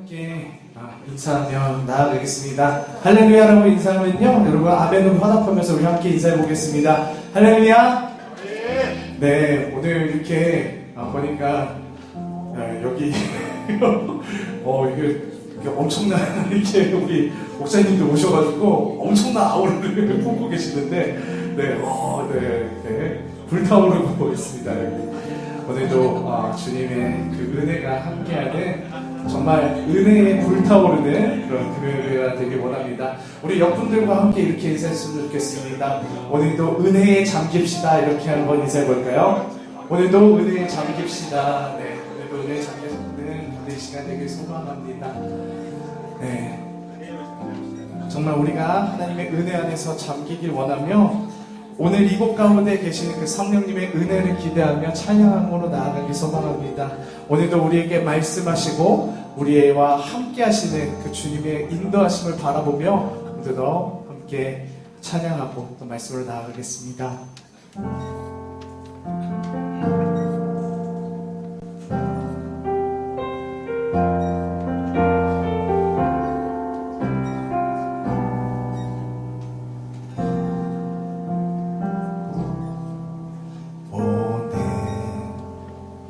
함께 인사하며 나아가겠습니다. 할렐루야라고 인사하면요, 여러분 아멘으로 화답하면서 우리 함께 인사해 보겠습니다. 할렐루야. 네, 오늘 이렇게 보니까 여기 이게 엄청난 이렇게 우리 목사님들 오셔가지고 엄청난 아우라를 뿜고 계시는데, 불타오르고 있습니다. 여기. 오늘도 주님의 그 은혜가 함께하는 정말 은혜에 불타오르는 그런 금요일이 되길 원합니다. 우리 옆분들과 함께 이렇게 인사했으면 좋겠습니다. 오늘도 은혜에 잠깁시다. 이렇게 한번 인사해볼까요? 오늘도 은혜에 잠깁시다. 네, 오늘도 은혜에 잠기는 오늘 시간 되길 소망합니다. 네, 정말 우리가 하나님의 은혜 안에서 잠기길 원하며 오늘 이곳 가운데 계시는 그 성령님의 은혜를 기대하며 찬양함으로 나아가기 소망합니다. 오늘도 우리에게 말씀하시고 우리와 함께 하시는 그 주님의 인도하심을 바라보며 오늘도 함께 찬양하고 또 말씀으로 나아가겠습니다.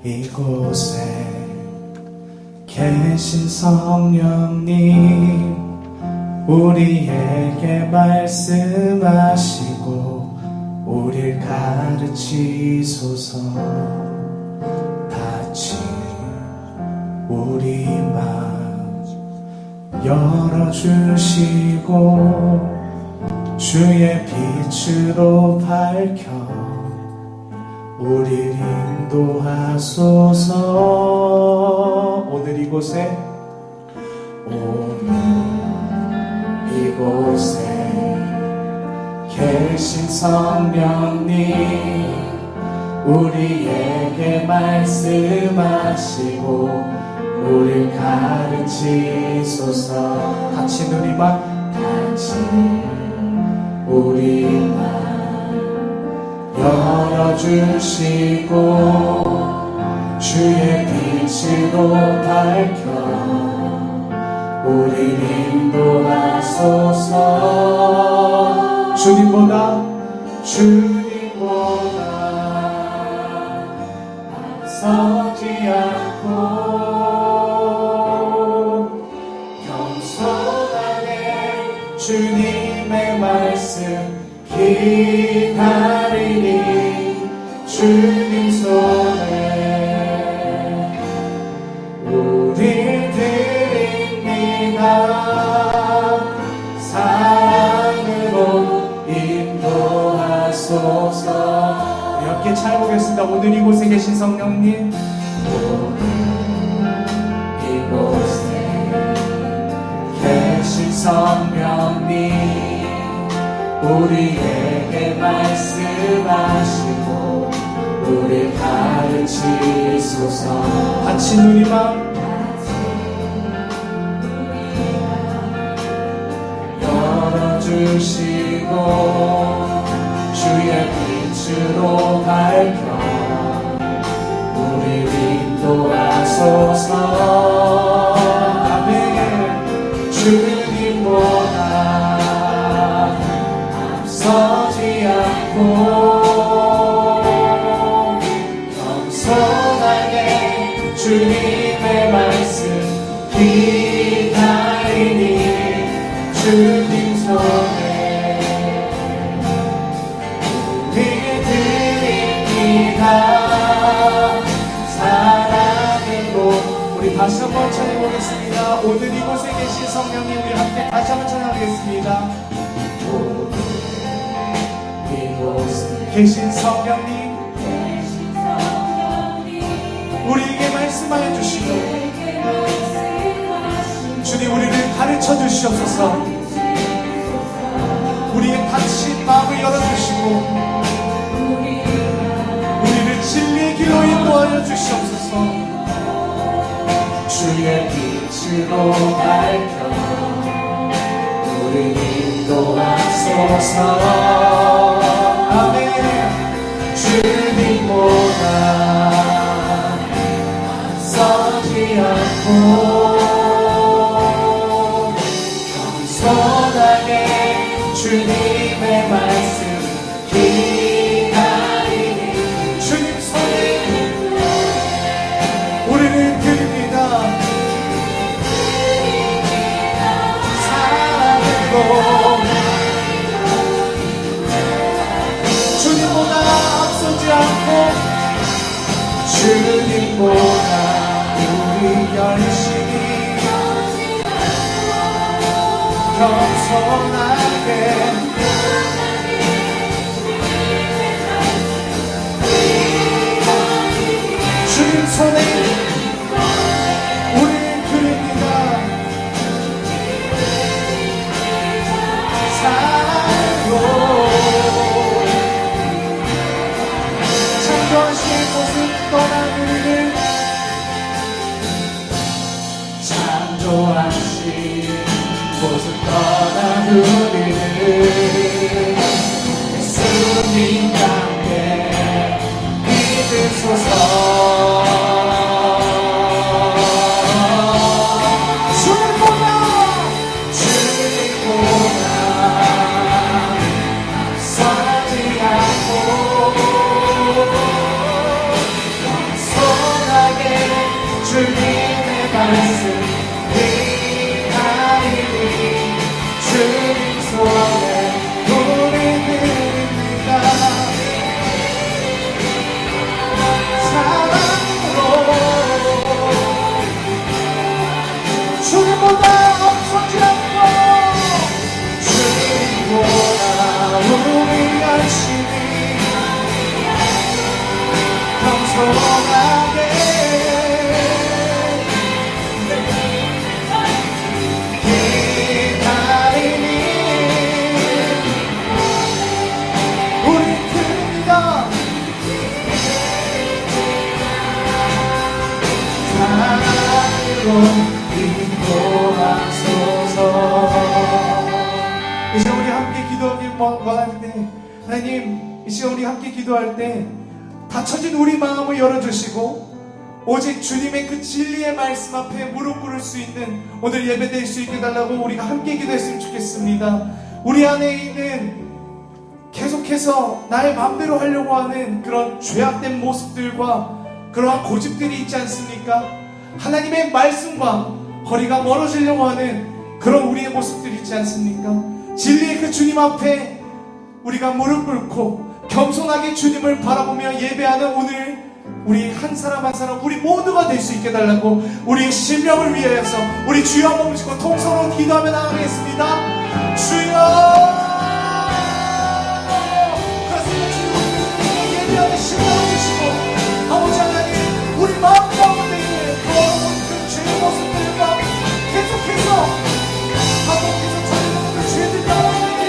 이곳에 계신 성령님, 우리에게 말씀하시고 우릴 가르치소서. 닫힌 우리 맘 열어주시고 주의 빛으로 밝혀 우리를 인도하소서. 오늘 이곳에 계신 성령님, 우리에게 말씀하시고 우리를 가르치소서. 닫힌 우리 맘 열어주시고 주의 빛으로 밝혀 우리를 인도하소서. 주님보다 앞서지 않고 겸손하게 주님의 말씀 기다리니 주님 손에 우리 드립니다. 사랑으로 인도하소서. 네, 함께 찬양하겠습니다. 오늘 이곳에 계신 성령님, 성령님, 우리에게 말씀하시고 우리 가르치소서. 닫힌 우리 맘 열어주시고 주의 빛으로 밝혀 우리 인도하소서. 아멘. 주님보다 앞서지 않고 겸손하게 주님의 말씀 기다리니 주님 손에 우리 드립니다. 사랑으로. 우리 다시 한번 찬양하겠습니다. 오늘 이곳에 계신 성령님, 우리 함께 다시 한번 찬양하겠습니다. 계신 성령님, 우리에게 말씀하여 주시고 주님 우리를 가르쳐 주시옵소서. 우리의 닫힌 마음을 열어주시고 우리를 진리의 길로 인도하여 주시옵소서. 주의 빛으로 밝혀 우리를 인도하소서. 아멘. 주님보다 앞서지 않고 주님보다 우리 열심히 겸손하게 주님 손에 우리 드립니다. 사랑으로 창조하신 모습 떠난 우리를 창조하신 모습 떠난 우리를 예수님과 함께 믿으소서. 주님의 말씀 위하이니 주님 손에 우리 드립니다. 사랑으로 주님보다 엄청지 않고 주님보다 우리 열심히 겸손하게 이 시간 우리 함께 기도하기 원할 때 하나님, 이 시간 우리 함께 기도할 때 닫혀진 우리 마음을 열어주시고 오직 주님의 그 진리의 말씀 앞에 무릎 꿇을 수 있는 오늘 예배 될 수 있게 달라고 우리가 함께 기도했으면 좋겠습니다. 우리 안에 있는 계속해서 나의 마음대로 하려고 하는 그런 죄악된 모습들과 그러한 고집들이 있지 않습니까? 하나님의 말씀과 거리가 멀어지려고 하는 그런 우리의 모습들이 있지 않습니까? 진리의 그 주님 앞에 우리가 무릎 꿇고 겸손하게 주님을 바라보며 예배하는 오늘 우리 한 사람 한 사람 우리 모두가 될 수 있게 달라고 우리의 심령을 위하여서 우리 주여 한번 모시고 통성으로 기도하며 나가겠습니다. 주여, 예배하는 심령을 주시고 아버지 하나님, 우리 마음 가운데 더러운 그 죄의 모습들과 계속해서 반복해서 저지르는 그 죄들 가운데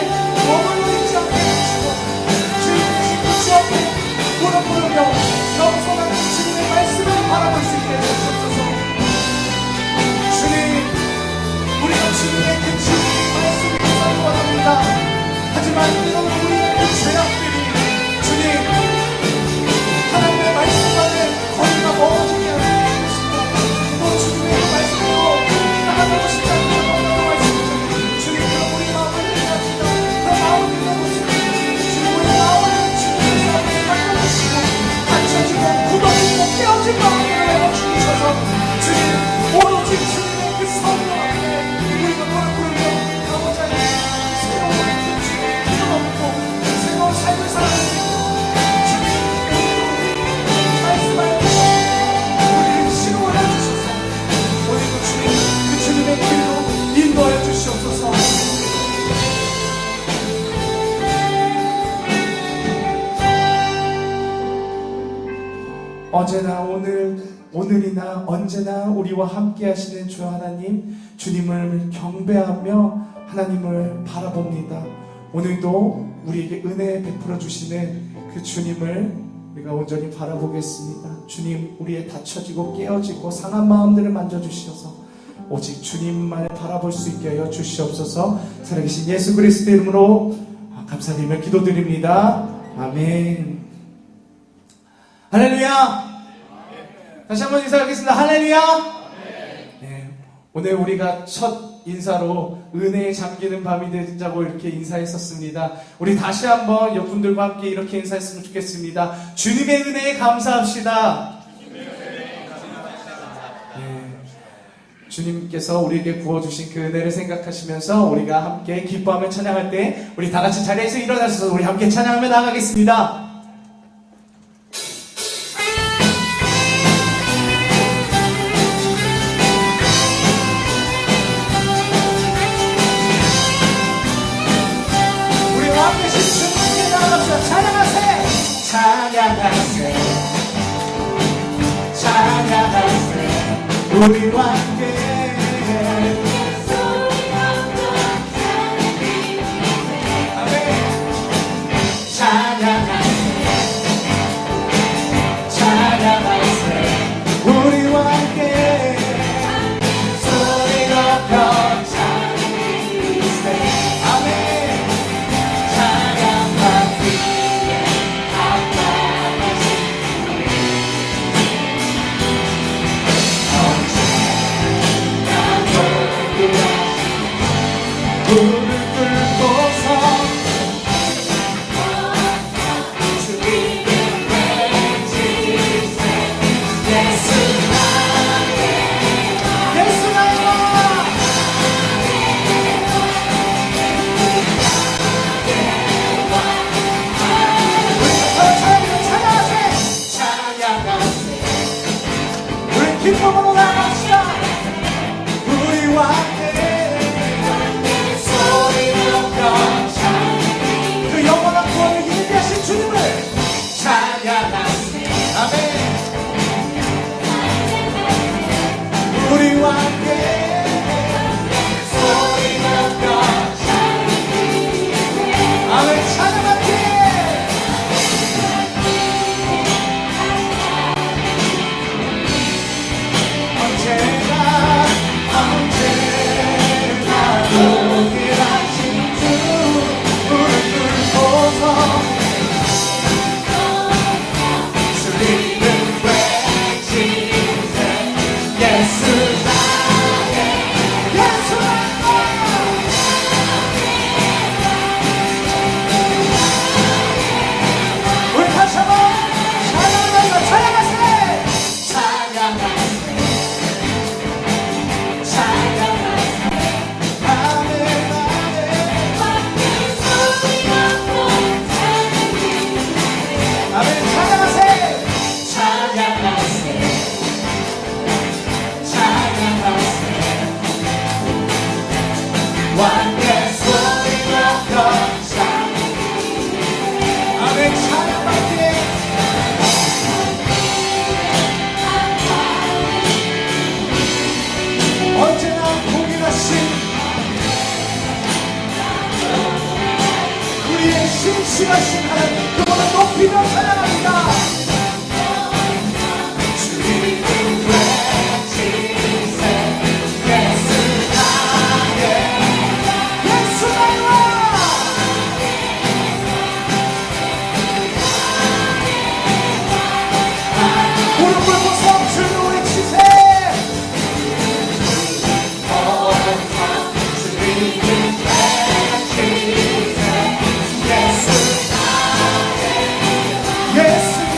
머물러 있지 않게 해주시고 주님의 그 주 앞에 무릎 꿇으며 겸손한 주님의 말씀을 바라볼 수 있게 해주옵소서. 주님, 우리가 주님의 그 진리의 말씀을 구하기 원합니다. 하지만 이런 우리의 그 죄악들이 주님 하나님의 말씀과는 거리가 멀어지게 하는 것입니다. 또 주님의 말씀으로 나가고 싶지 않은 말씀이죠. 주님, 그럼 우리 마음을 해주십시다. 그 마음을 열어보시고 주님, 우리 마음을 주님의 마음에 맡겨주시고 닫혀지고 굳어지고 깨어진 마음을 열어주셔서 주님, 오로지 주님의 그 성령 앞에 우리가 무릎 꿇으며 아버지 하나님 새로운 주님의 기름 얻고 새로운 삶을 살아가는 우리를 시로해 주셔서 오늘도 주님 그 주님의 길로 인도하여 주시옵소서. 어제나 오늘이나 언제나 우리와 함께 하시는 주 하나님, 주님을 경배하며 하나님을 바라봅니다. 오늘도 우리에게 은혜 베풀어 주시는 그 주님을 우리가 온전히 바라보겠습니다. 주님, 우리의 닫혀지고 깨어지고 상한 마음들을 만져주셔서 오직 주님만을 바라볼 수 있게 하여 주시옵소서. 살아계신 예수 그리스도 이름으로 감사드리며 기도드립니다. 아멘. 할렐루야. 다시 한번 인사하겠습니다. 할렐루야. 네, 오늘 우리가 첫 인사로 은혜에 잠기는 밤이 되자고 이렇게 인사했었습니다. 우리 다시 한번 옆분들과 함께 이렇게 인사했으면 좋겠습니다. 주님의 은혜에 감사합시다. 네, 주님께서 우리에게 부어주신 그 은혜를 생각하시면서 우리가 함께 기뻐하며 찬양할 때 우리 다 같이 자리에서 일어나셔서 우리 함께 찬양하며 나가겠습니다. 우리와 함께 우리와 함께 소리 높여 찬양하세 아멘 찬양만 위에 아까워진 언제나 모두가 불을 끓고서 기쁨으로 나갑시다. 우리와 함께 소리 높여 그 영원한 구원을 이루게 하신 주님을 찬양하세 아멘 우리와 함께 소리 높여 아멘 찬양할게 동일하신 주 불을 뚫고서 주님을 외치세 예수 나의 예수 우리 다시 한번 찬양하면서 찬양하세 언제나 공인하신 우리의 신실하신 하나님 그분을 높이며 찬양합니다 주님을 외치세 예수 나의 예수 나의 무릎 꿇고서 주를 외치세 예수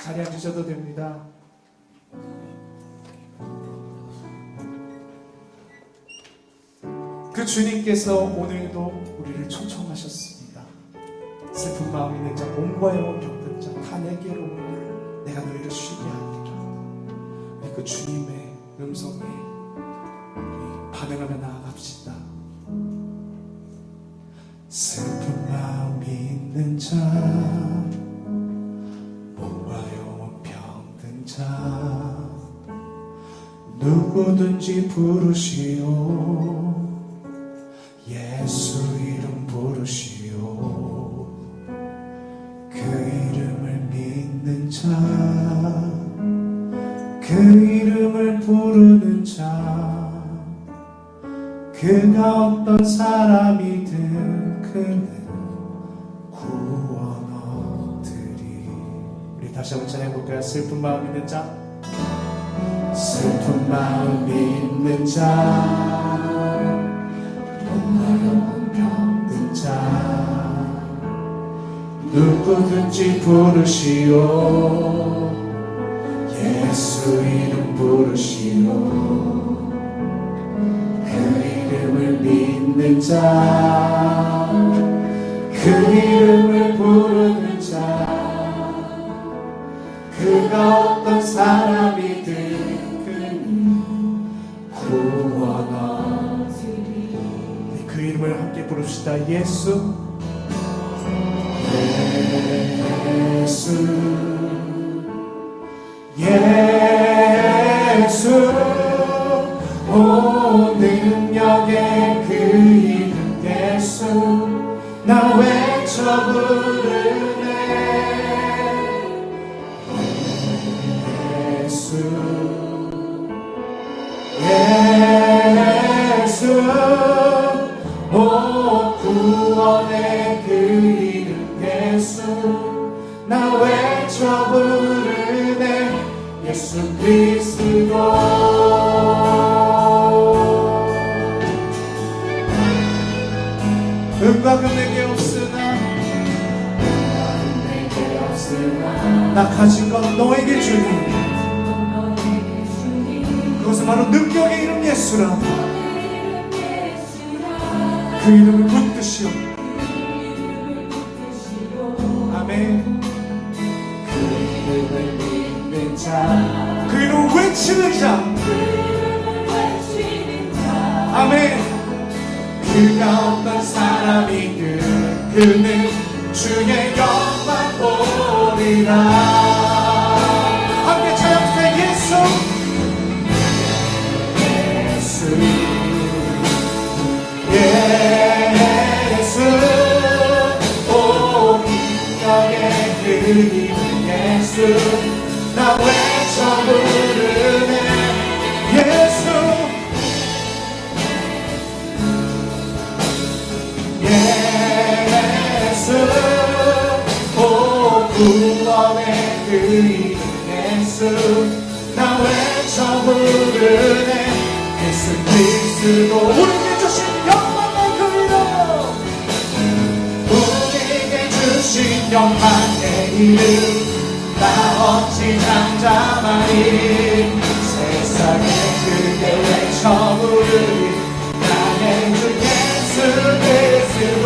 자리에 앉으셔도 됩니다. 그 주님께서 오늘도 우리를 초청하셨습니다. 슬픈 마음이 있는 자, 몸과 영혼 병든 자 다 내게로 오라. 내가 너희를 쉬게 하리라. 우리 그 주님의 음성에 우리 반응하며 나아갑시다. 슬픈 마음이 있는 자, 몸과 영혼 병든 자, 누구든지 부르시오. 예수 이름 부르시오. 그 이름을 믿는 자, 그 이름을 부르는 자, 그가 어떤 사람이든 그는 구원 얻으리. 우리 다시 한번 찬양해볼까요? 슬픈 마음 있는 자, 슬픈 마음 있는 자, 영혼 병든 자, 누구든지 부르시오. 예수 이름 부르시오. 그 이름을 믿는 자, 그 이름을 부르는 자, 그가 어떤 사람이든 그는 구원 얻으리. 그 이름을 함께 부릅시다. 예수, 예수, 예수. 온 능력의 그 이름 예수, 나 외쳐 부르네. 예수, 예수. 오 구원의 그 이름 예수, 나 외쳐 부르네. 예수 그리스도. 음과 금 내게 없으나, 나 가진 건 너에게 주니, 그것은 바로 능력의 이름 예수라. 그 이름을 붙드시오. 아멘. 그 이름을 믿는 자, 그 이름을 외치는 자, 아멘. 그가 어떤 사람이든 그는 주의 영광 보리라. 함께 찬양하세요. 예수, 예수, 오 능력의 그 이름 예수, 나 외쳐 부르네. 예수, 예수, 오 구원의 그 이름 예수, 나 외쳐 부르네. 예수 그리스도. 우리에게 주신 영광의 그 이름, 우리에게 주신 영광의 이름, 나 어찌 잠잠하리. 세상에 크게 외쳐 부르리. 나의 주 예수 그리스도.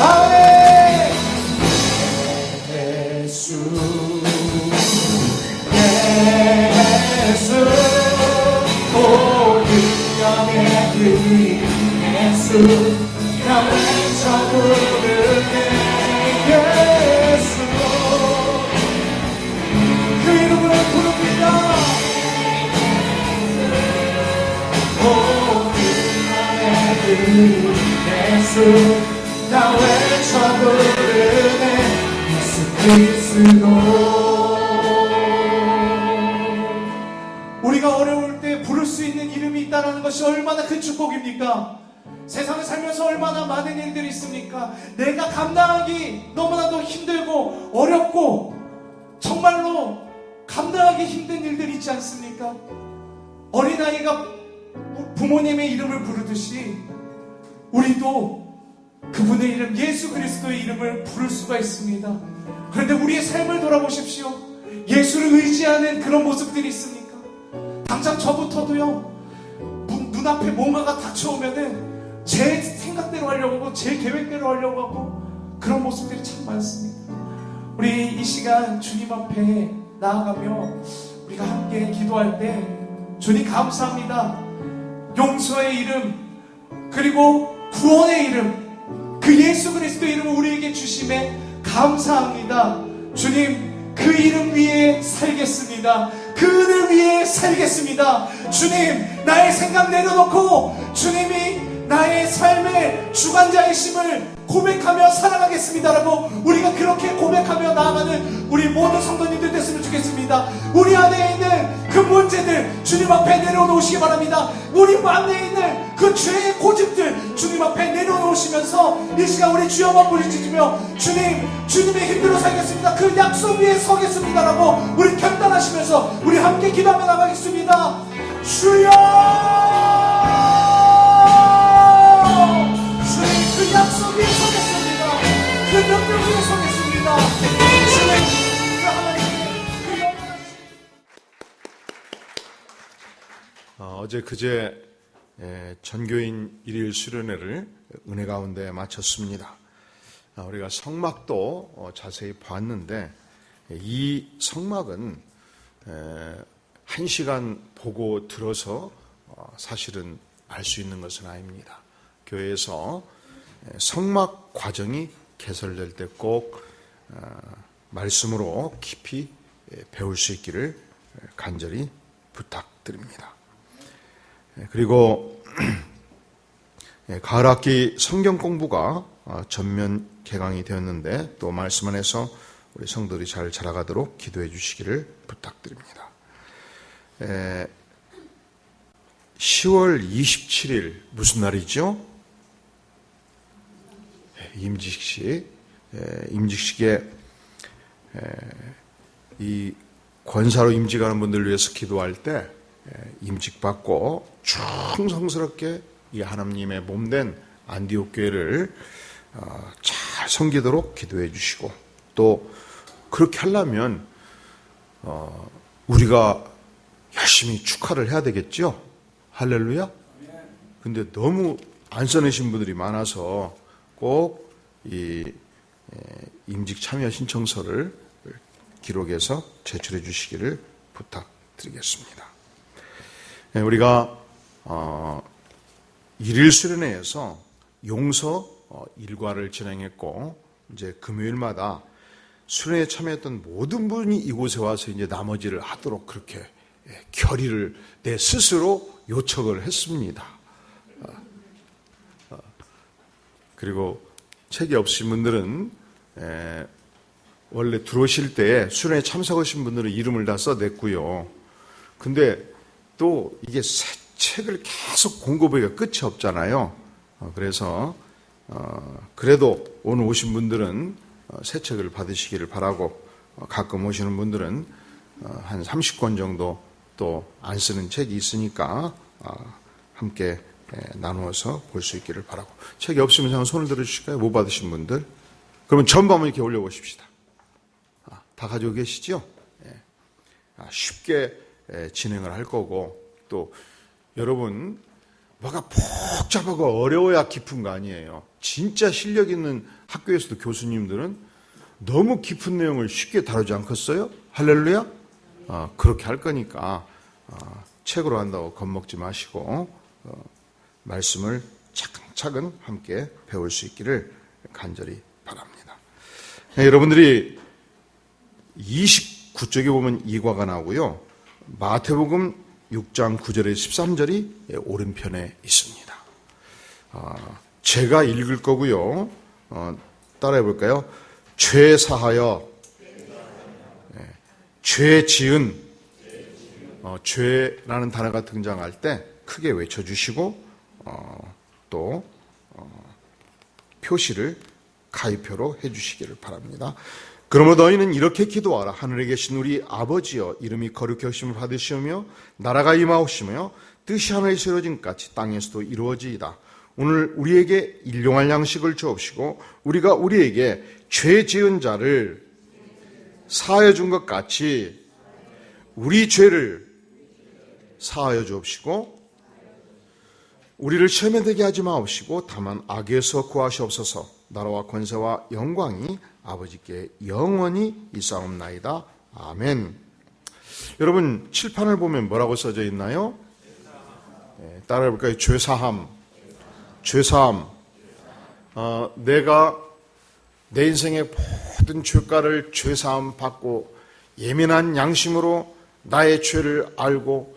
아멘. 예수, 예수, 오 능력의 그 이름 예수, 나 외쳐 부르네. 예수, 그 이름을 부릅니다. 오 능력의 그 이름 예수, 나 외쳐 부르네. 예수 그리스도. 우리가 어려울 때 부를 수 있는 이름이 있다는 것이 얼마나 큰 축복입니까? 세상을 살면서 얼마나 많은 일들이 있습니까? 내가 감당하기 너무나도 힘들고 어렵고 정말로 감당하기 힘든 일들이 있지 않습니까? 어린아이가 부모님의 이름을 부르듯이 우리도 그분의 이름 예수 그리스도의 이름을 부를 수가 있습니다. 그런데 우리의 삶을 돌아보십시오. 예수를 의지하는 그런 모습들이 있습니까? 당장 저부터도요, 눈앞에 뭔가가 닥쳐오면은 제 생각대로 하려고 하고 제 계획대로 하려고 하고 그런 모습들이 참 많습니다. 우리 이 시간 주님 앞에 나아가며 우리가 함께 기도할 때, 주님 감사합니다. 용서의 이름, 그리고 구원의 이름, 그 예수 그리스도의 이름을 우리에게 주심에 감사합니다. 주님, 그 이름 위에 살겠습니다. 그 은혜 위에 살겠습니다. 주님, 나의 생각 내려놓고 주님이 나의 삶의 주관자이심을 고백하며 살아가겠습니다라고 우리가 그렇게 고백하며 나아가는 우리 모든 성도님들 됐으면 좋겠습니다. 우리 안에 있는 그 문제들 주님 앞에 내려놓으시기 바랍니다. 우리 안에 있는 그 죄의 고집들 주님 앞에 내려놓으시면서 이 시간 우리 주여만 부르짖으며 주님의 힘대로 살겠습니다. 그 약속 위에 서겠습니다라고 우리 결단하시면서 우리 함께 기도하며 나가겠습니다. 주여, 그 약속 위에 서겠습니다. 그 명령 위에 서겠습니다. 주님, 그 하나님의 그 영원하신 어제 그제 전교인 일일 수련회를 은혜 가운데 마쳤습니다. 우리가 성막도 자세히 봤는데 이 성막은 1시간 보고 들어서 사실은 알 수 있는 것은 아닙니다. 교회에서 성막 과정이 개설될 때 꼭 말씀으로 깊이 배울 수 있기를 간절히 부탁드립니다. 그리고 가을학기 성경 공부가 전면 개강이 되었는데 또 말씀 안에서 우리 성도들이 잘 자라가도록 기도해 주시기를 부탁드립니다. 10월 27일 무슨 날이죠? 임직식. 임직식에 이 권사로 임직하는 분들을 위해서 기도할 때 임직받고 충성스럽게 이 하나님의 몸된 안디옥 교회를 잘 섬기도록 기도해 주시고, 또 그렇게 하려면 우리가 열심히 축하를 해야 되겠죠? 할렐루야? 근데 너무 안 써내신 분들이 많아서 꼭 이 임직 참여 신청서를 기록해서 제출해 주시기를 부탁드리겠습니다. 우리가 일일 수련회에서 용서 일과를 진행했고, 이제 금요일마다 수련회에 참여했던 모든 분이 이곳에 와서 이제 나머지를 하도록 그렇게 결의를 내 스스로 요청을 했습니다. 그리고 책이 없으신 분들은 원래 들어오실 때 수련회에 참석하신 분들은 이름을 다 써냈고요. 근데 또 이게 새 책을 계속 공급하기가 끝이 없잖아요. 그래서 그래도 오늘 오신 분들은 새 책을 받으시기를 바라고, 가끔 오시는 분들은 한 30권 정도 또 안 쓰는 책이 있으니까 함께 나누어서 볼 수 있기를 바라고. 책이 없으면 한번 손을 들어주실까요? 못 받으신 분들. 그러면 전부 한번 이렇게 올려보십시다. 다 가지고 계시죠? 쉽게 진행을 할 거고, 또 여러분 뭐가 복잡하고 어려워야 깊은 거 아니에요. 진짜 실력 있는 학교에서도 교수님들은 너무 깊은 내용을 쉽게 다루지 않겠어요? 할렐루야? 그렇게 할 거니까 책으로 한다고 겁먹지 마시고 말씀을 차근차근 함께 배울 수 있기를 간절히 바랍니다. 여러분들이 29쪽에 보면 이과가 나오고요. 마태복음 6장 9절에 13절이 오른편에 있습니다. 제가 읽을 거고요. 따라해 볼까요? 죄 사하여, 죄 지은, 죄라는 단어가 등장할 때 크게 외쳐주시고, 또 표시를 가위표로 해주시기를 바랍니다. 그러므로 너희는 이렇게 기도하라. 하늘에 계신 우리 아버지여, 이름이 거룩히 여김을 받으시오며 나라가 임하옵시며 뜻이 하늘에서 이루어진 같이 땅에서도 이루어지이다. 오늘 우리에게 일용할 양식을 주옵시고 우리가 우리에게 죄 지은 자를 사하여 준 것 같이 우리 죄를 사하여 주옵시고 우리를 시험에 들게 하지 마옵시고 다만 악에서 구하시옵소서. 나라와 권세와 영광이 아버지께 영원히 있사옵나이다. 아멘. 여러분 칠판을 보면 뭐라고 써져 있나요? 따라해 볼까요? 죄사함. 죄사함. 내가 내 인생의 모든 죄가를 죄사함 받고 예민한 양심으로 나의 죄를 알고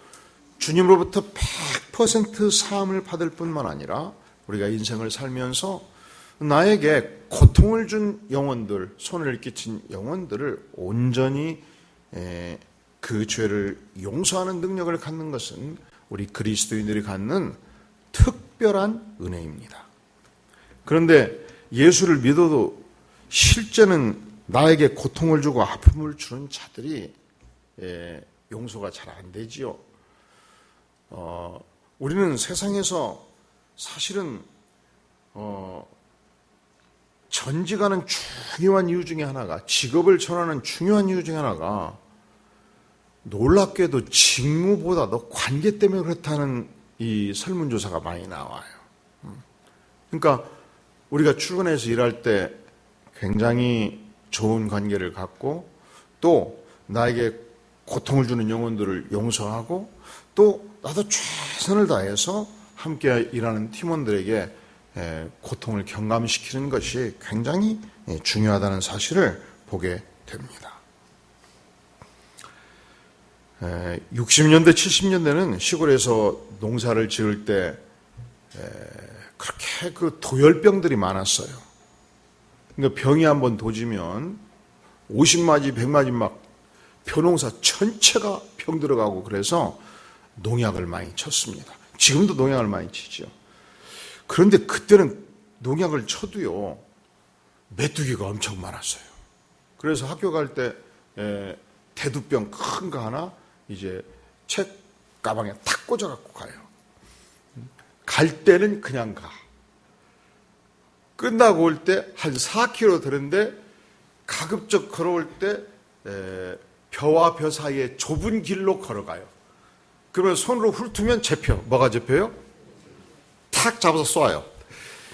주님으로부터 100% 사함을 받을 뿐만 아니라 우리가 인생을 살면서 나에게 고통을 준 영혼들, 손해를 끼친 영혼들을 온전히 그 죄를 용서하는 능력을 갖는 것은 우리 그리스도인들이 갖는 특별한 은혜입니다. 그런데 예수를 믿어도 실제는 나에게 고통을 주고 아픔을 주는 자들이 용서가 잘 안 되지요. 우리는 세상에서 사실은 전직하는 중요한 이유 중에 하나가, 직업을 전하는 중요한 이유 중에 하나가 놀랍게도 직무보다도 관계 때문에 그렇다는 이 설문조사가 많이 나와요. 그러니까 우리가 출근해서 일할 때 굉장히 좋은 관계를 갖고 또 나에게 고통을 주는 영혼들을 용서하고 또 나도 최선을 다해서 함께 일하는 팀원들에게 고통을 경감시키는 것이 굉장히 중요하다는 사실을 보게 됩니다. 60년대, 70년대는 시골에서 농사를 지을 때 그렇게 그 도열병들이 많았어요. 그러니까 병이 한번 도지면 50마지, 100마지 막 벼농사 전체가 병 들어가고 그래서 농약을 많이 쳤습니다. 지금도 농약을 많이 치죠. 그런데 그때는 농약을 쳐도요, 메뚜기가 엄청 많았어요. 그래서 학교 갈 때 대두병 큰 거 하나 이제 책 가방에 탁 꽂아갖고 가요. 갈 때는 그냥 가. 끝나고 올 때 한 4km 되는데 가급적 걸어올 때 벼와 벼 사이에 좁은 길로 걸어가요. 그러면 손으로 훑으면 잡혀. 뭐가 잡혀요? 탁 잡아서 쏴요.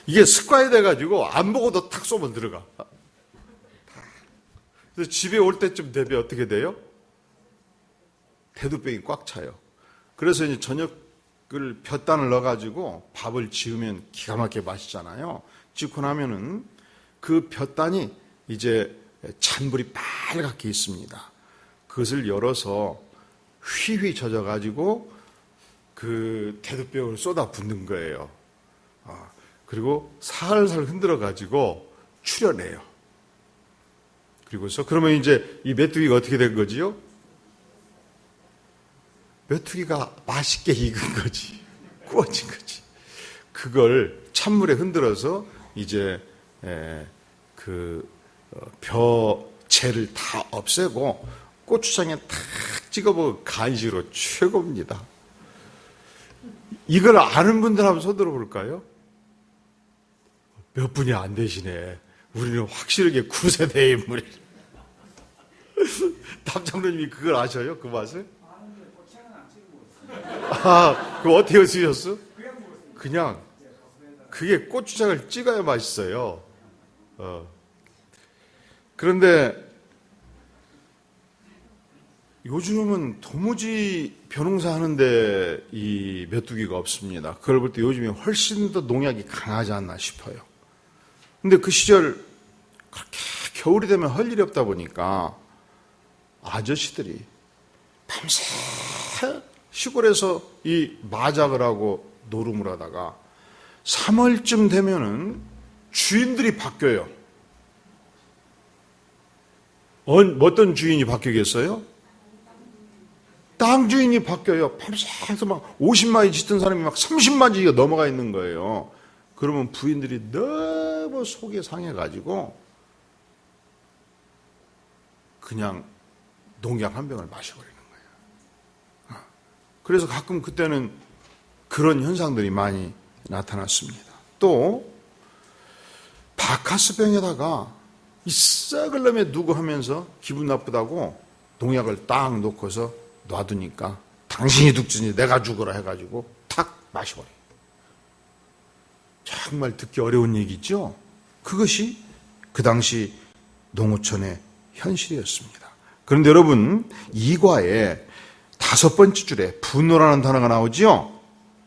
이게 습관이 돼가지고 안 보고도 탁 쏘면 들어가. 그래서 집에 올 때쯤 되면 어떻게 돼요? 대두병이 꽉 차요. 그래서 이제 저녁을 볕단을 넣어가지고 밥을 지으면 기가 막히게 맛있잖아요. 짓고 나면은 그 볕단이 이제 찬불이 빨갛게 있습니다. 그것을 열어서 휘휘 젖어가지고 그 대두병을 쏟아 붓는 거예요. 그리고 살살 흔들어가지고 추려내요. 그리고서 그러면 이제 이 메뚜기가 어떻게 된 거지요? 메뚜기가 맛있게 익은 거지. 구워진 거지. 그걸 찬물에 흔들어서 이제 그 벼재를 다 없애고 고추장에 탁 찍어보고 간식으로 최고입니다. 이걸 아는 분들 한번 손 들어볼까요? 몇 분이 안 되시네. 우리는 확실하게 9세대 인물이. 담장로님이 그걸 아셔요? 그 맛을? 그거 어떻게 쓰셨어? 그냥 그게 고추장을 찍어야 맛있어요. 그런데 요즘은 도무지 벼농사 하는데 이 메뚜기가 없습니다. 그걸 볼 때 요즘에 훨씬 더 농약이 강하지 않나 싶어요. 근데 그 시절 그렇게 겨울이 되면 할 일이 없다 보니까 아저씨들이 밤새 시골에서 이 마작을 하고 노름을 하다가 3월쯤 되면은 주인들이 바뀌어요. 어떤 주인이 바뀌겠어요? 땅 주인이 바뀌어요. 밤새서 막 50마리 짓던 사람이 막 30마리가 넘어가 있는 거예요. 그러면 부인들이 너무 속이 상해가지고 그냥 농약 한 병을 마셔버리는 거예요. 그래서 가끔 그때는 그런 현상들이 많이 나타났습니다. 또 바카스병에다가 이 썩을 놈의 누구 하면서 기분 나쁘다고 농약을 딱 놓고서 놔두니까 당신이 죽지 내가 죽어라 해가지고 탁 마셔버려요. 정말 듣기 어려운 얘기죠. 그것이 그 당시 농어촌의 현실이었습니다. 그런데 여러분, 이과에 5번째 줄에 분노라는 단어가 나오죠.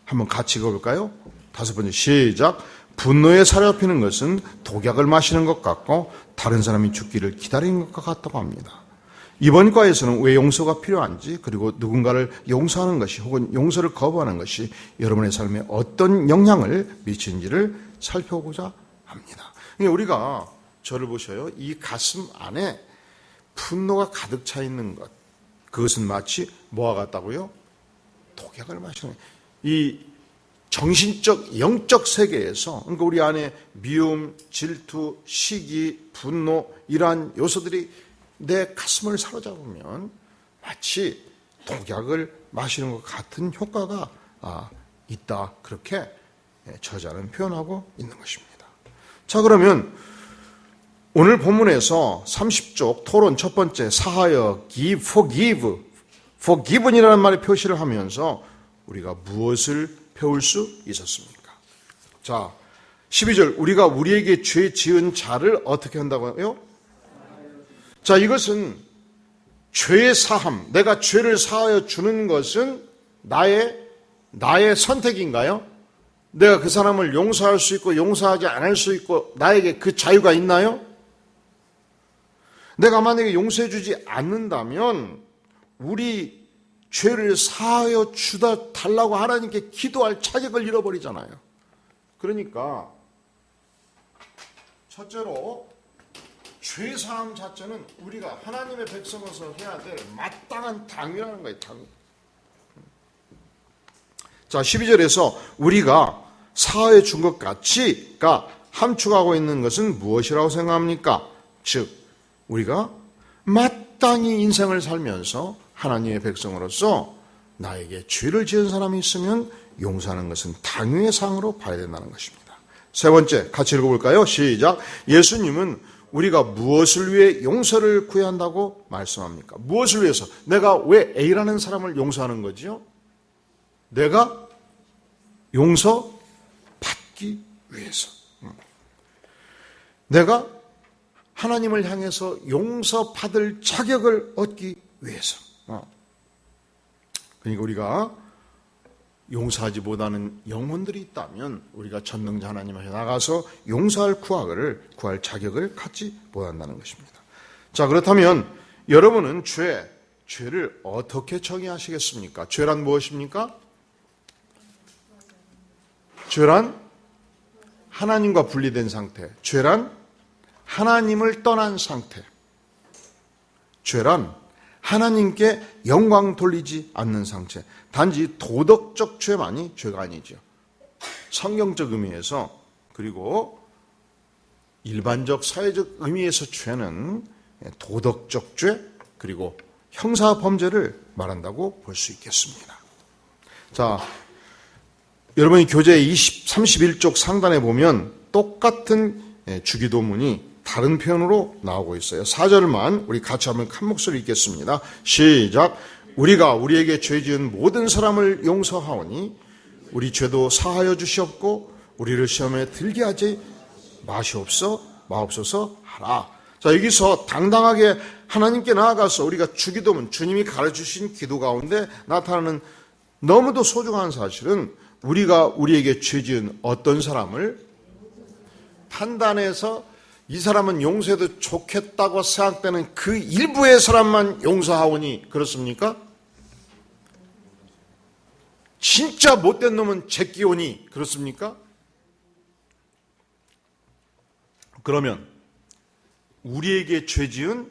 한번 같이 읽어볼까요? 5번째 시작. 분노에 사로잡히는 것은 독약을 마시는 것 같고 다른 사람이 죽기를 기다리는 것과 같다고 합니다. 이번 과에서는 왜 용서가 필요한지, 그리고 누군가를 용서하는 것이 혹은 용서를 거부하는 것이 여러분의 삶에 어떤 영향을 미치는지를 살펴보고자 합니다. 우리가 저를 보셔요. 이 가슴 안에 분노가 가득 차 있는 것, 그것은 마치 뭐와 같다고요? 독약을 마시는 거예요. 이 정신적, 영적 세계에서, 그러니까 우리 안에 미움, 질투, 시기, 분노, 이러한 요소들이 내 가슴을 사로잡으면 마치 독약을 마시는 것 같은 효과가 있다. 그렇게 저자는 표현하고 있는 것입니다. 자, 그러면 오늘 본문에서 30쪽 토론 첫 번째 사하여 forgive, forgiven이라는 말의 표시를 하면서 우리가 무엇을 배울 수 있었습니까? 자, 12절 우리가 우리에게 죄 지은 자를 어떻게 한다고요? 자, 이것은 죄의 사함, 내가 죄를 사하여 주는 것은 나의 선택인가요? 내가 그 사람을 용서할 수 있고 용서하지 않을 수 있고 나에게 그 자유가 있나요? 내가 만약에 용서해 주지 않는다면 우리 죄를 사하여 주다 달라고 하나님께 기도할 자격을 잃어버리잖아요. 그러니까 첫째로 죄사함 자체는 우리가 하나님의 백성으로서 해야 될 마땅한 당위라는 거예요. 당위. 자, 12절에서 우리가 사하여 준 것 같이가 함축하고 있는 것은 무엇이라고 생각합니까? 즉 우리가 마땅히 인생을 살면서 하나님의 백성으로서 나에게 죄를 지은 사람이 있으면 용서하는 것은 당위의 사항으로 봐야 된다는 것입니다. 세 번째, 같이 읽어볼까요? 시작. 예수님은 우리가 무엇을 위해 용서를 구해야 한다고 말씀합니까? 무엇을 위해서? 내가 왜 A라는 사람을 용서하는 거지요? 내가 용서받기 위해서. 내가 하나님을 향해서 용서받을 자격을 얻기 위해서. 그러니까 우리가 용서하지 못하는 영혼들이 있다면 우리가 전능자 하나님 앞에 나가서 용서할 구할 자격을 갖지 못한다는 것입니다. 자, 그렇다면 여러분은 죄를 어떻게 정의하시겠습니까? 죄란 무엇입니까? 죄란 하나님과 분리된 상태. 죄란 하나님을 떠난 상태. 죄란 하나님께 영광 돌리지 않는 상태. 단지 도덕적 죄만이 죄가 아니죠. 성경적 의미에서, 그리고 일반적 사회적 의미에서 죄는 도덕적 죄, 그리고 형사 범죄를 말한다고 볼 수 있겠습니다. 자, 여러분이 교재 31쪽 상단에 보면 똑같은 주기도문이 다른 표현으로 나오고 있어요. 4절만 우리 같이 한번 큰 목소리 읽겠습니다. 시작. 우리가 우리에게 죄 지은 모든 사람을 용서하오니 우리 죄도 사하여 주시옵고 우리를 시험에 들게 하지 마옵소서 하라. 자, 여기서 당당하게 하나님께 나아가서 우리가 주기도문, 주님이 가르치신 기도 가운데 나타나는 너무도 소중한 사실은 우리가 우리에게 죄 지은 어떤 사람을 판단해서 이 사람은 용서해도 좋겠다고 생각되는 그 일부의 사람만 용서하오니 그렇습니까? 진짜 못된 놈은 제끼오니 그렇습니까? 그러면 우리에게 죄 지은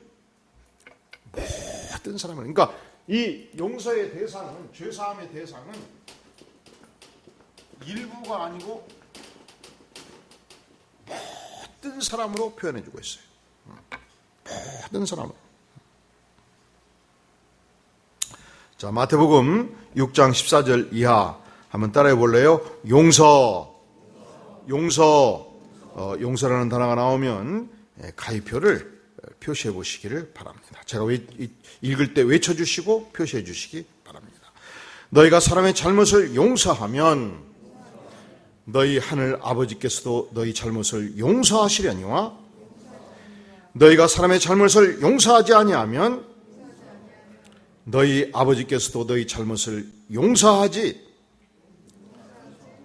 모든 사람을, 그러니까 이 용서의 대상은, 죄사함의 대상은 일부가 아니고 모든 사람으로 표현해주고 있어요. 모든 사람으로. 자, 마태복음 6장 14절 이하 한번 따라해 볼래요? 용서라는 단어가 나오면 가위표를 표시해 보시기를 바랍니다. 제가 읽을 때 외쳐주시고 표시해 주시기 바랍니다. 너희가 사람의 잘못을 용서하면 너희 하늘 아버지께서도 너희 잘못을 용서하시려니와 너희가 사람의 잘못을 용서하지 아니하면 너희 아버지께서도 너희 잘못을 용서하지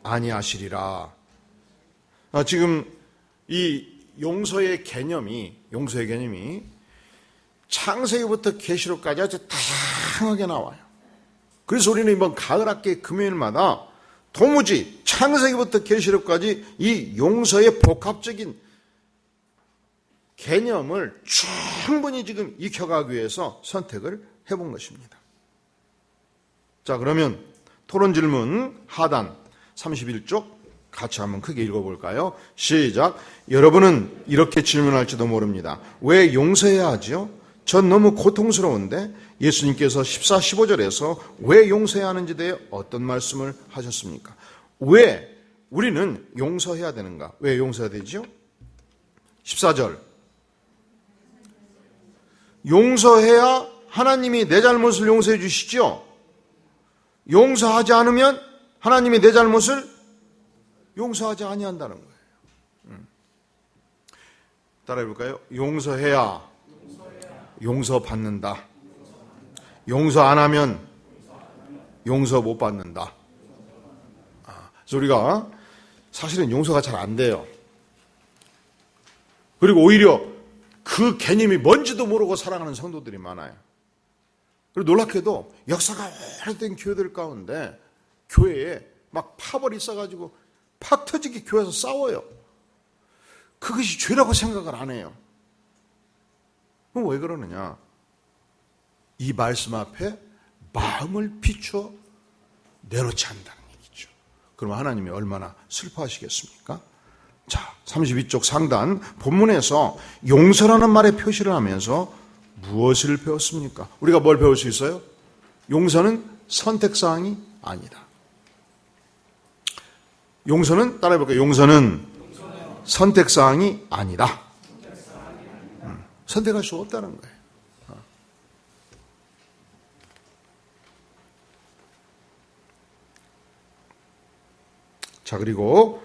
아니하시리라. 지금 이 용서의 개념이 창세기부터 계시록까지 아주 다양하게 나와요. 그래서 우리는 이번 가을학기 금요일마다 도무지 창세기부터 계시록까지 이 용서의 복합적인 개념을 충분히 지금 익혀가기 위해서 선택을 해본 것입니다. 자, 그러면 토론 질문 하단 31쪽 같이 한번 크게 읽어볼까요? 시작. 여러분은 이렇게 질문할지도 모릅니다. 왜 용서해야 하지요? 전 너무 고통스러운데 예수님께서 14, 15절에서 왜 용서해야 하는지 대해 어떤 말씀을 하셨습니까? 왜 우리는 용서해야 되는가? 왜 용서해야 되죠? 14절. 용서해야 하나님이 내 잘못을 용서해 주시죠? 용서하지 않으면 하나님이 내 잘못을 용서하지 아니한다는 거예요. 따라해 볼까요? 용서해야 용서받는다. 용서 안 하면 용서 못 받는다. 그래서 우리가 사실은 용서가 잘 안 돼요. 그리고 오히려 그 개념이 뭔지도 모르고 살아가는 성도들이 많아요. 그리고 놀랍게도 역사가 오래된 교회들 가운데 교회에 막 파벌이 있어가지고 팍 터지게 교회에서 싸워요. 그것이 죄라고 생각을 안 해요. 그럼 왜 그러느냐? 이 말씀 앞에 마음을 비추어 내놓지 않는다는 얘기죠. 그럼 하나님이 얼마나 슬퍼하시겠습니까? 자, 32쪽 상단 본문에서 용서라는 말에 표시를 하면서 무엇을 배웠습니까? 우리가 뭘 배울 수 있어요? 용서는 선택사항이 아니다. 용서는 따라해볼까요? 용서는 선택사항이 아니다. 선택할 수 없다는 거예요. 자, 그리고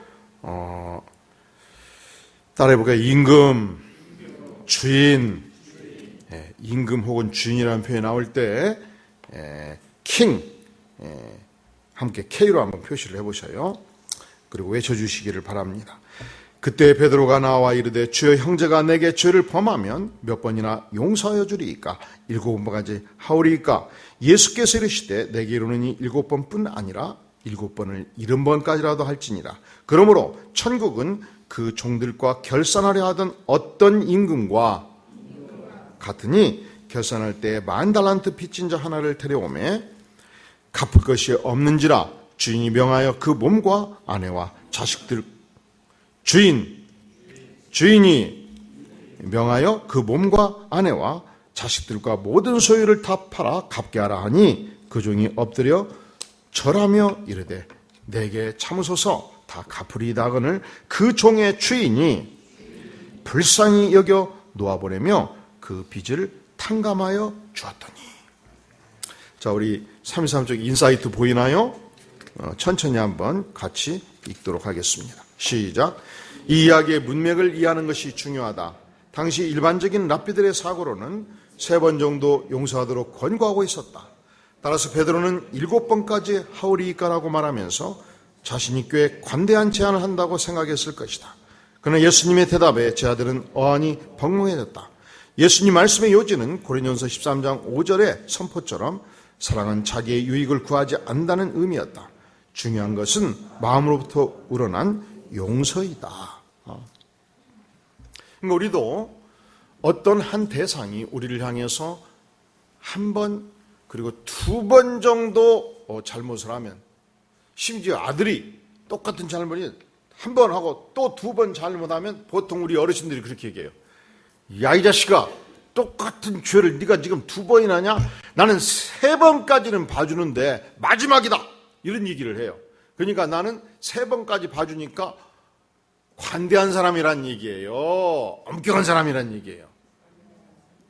따라해볼까요? 임금, 주인, 임금 혹은 주인이라는 표현이 나올 때 king, 함께 K로 한번 표시를 해보셔요. 그리고 외쳐주시기를 바랍니다. 그때 베드로가 나와 이르되 주여 형제가 내게 죄를 범하면 몇 번이나 용서하여 주리이까? 7번까지 하오리이까? 예수께서 이르시되 내게 이르노니 7번뿐 아니라 7번을 70번까지라도 할지니라. 그러므로 천국은 그 종들과 결산하려 하던 어떤 임금과 같으니 결산할 때 10,000달란트 빚진 자 하나를 데려오매 갚을 것이 없는지라 주인이 명하여 그 몸과 아내와 자식들 주인이 명하여 그 몸과 아내와 자식들과 모든 소유를 다 팔아 갚게 하라 하니 그 종이 엎드려 절하며 이르되 내게 참으소서 다 갚으리이다 하거늘 그 종의 주인이 불쌍히 여겨 놓아보내며 그 빚을 탕감하여 주었더니. 자, 우리 323쪽 인사이트 보이나요? 천천히 한번 같이 읽도록 하겠습니다. 시작. 이 이야기의 문맥을 이해하는 것이 중요하다. 당시 일반적인 랍비들의 사고로는 3번 정도 용서하도록 권고하고 있었다. 따라서 베드로는 7번까지 하오리이까라고 말하면서 자신이 꽤 관대한 제안을 한다고 생각했을 것이다. 그러나 예수님의 대답에 제 아들은 어안이 벙벙해졌다. 예수님 말씀의 요지는 고린도전서 13장 5절의 선포처럼 사랑은 자기의 유익을 구하지 않는다는 의미였다. 중요한 것은 마음으로부터 우러난 용서이다. 그러니까 우리도 어떤 한 대상이 우리를 향해서 한 번 그리고 2번 정도 잘못을 하면, 심지어 아들이 똑같은 잘못이 한 번 하고 또 2번 잘못하면 보통 우리 어르신들이 그렇게 얘기해요. 야, 이 자식아, 똑같은 죄를 네가 지금 2번이나 하냐? 나는 3번까지는 봐주는데 마지막이다, 이런 얘기를 해요. 그러니까 나는 3번까지 봐주니까 관대한 사람이란 얘기예요. 엄격한 사람이란 얘기예요.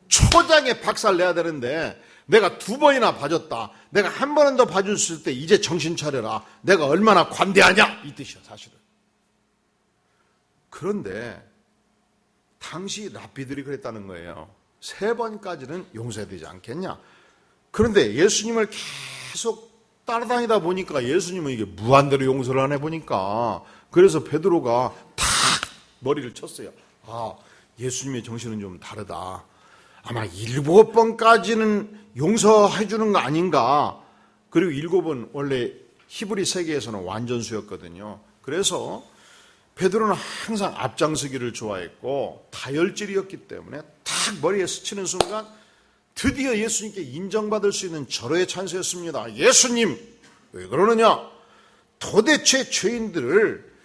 초장에 박살 내야 되는데 내가 2번이나 봐줬다. 내가 한 번은 더 봐줬을 때 이제 정신 차려라. 내가 얼마나 관대하냐 이 뜻이야 사실은. 그런데 당시 랍비들이 그랬다는 거예요. 3번까지는 용서해야 되지 않겠냐. 그런데 예수님을 계속 따라다니다 보니까 예수님은 이게 무한대로 용서를 안 해보니까 그래서 베드로가 탁 머리를 쳤어요. 아, 예수님의 정신은 좀 다르다. 아마 7번까지는 용서해 주는 거 아닌가. 그리고 7은 원래 히브리 세계에서는 완전수였거든요. 그래서 베드로는 항상 앞장서기를 좋아했고 다혈질이었기 때문에 탁 머리에 스치는 순간 드디어 예수님께 인정받을 수 있는 절호의 찬스였습니다. 예수님 왜 그러느냐? 도대체 죄인들을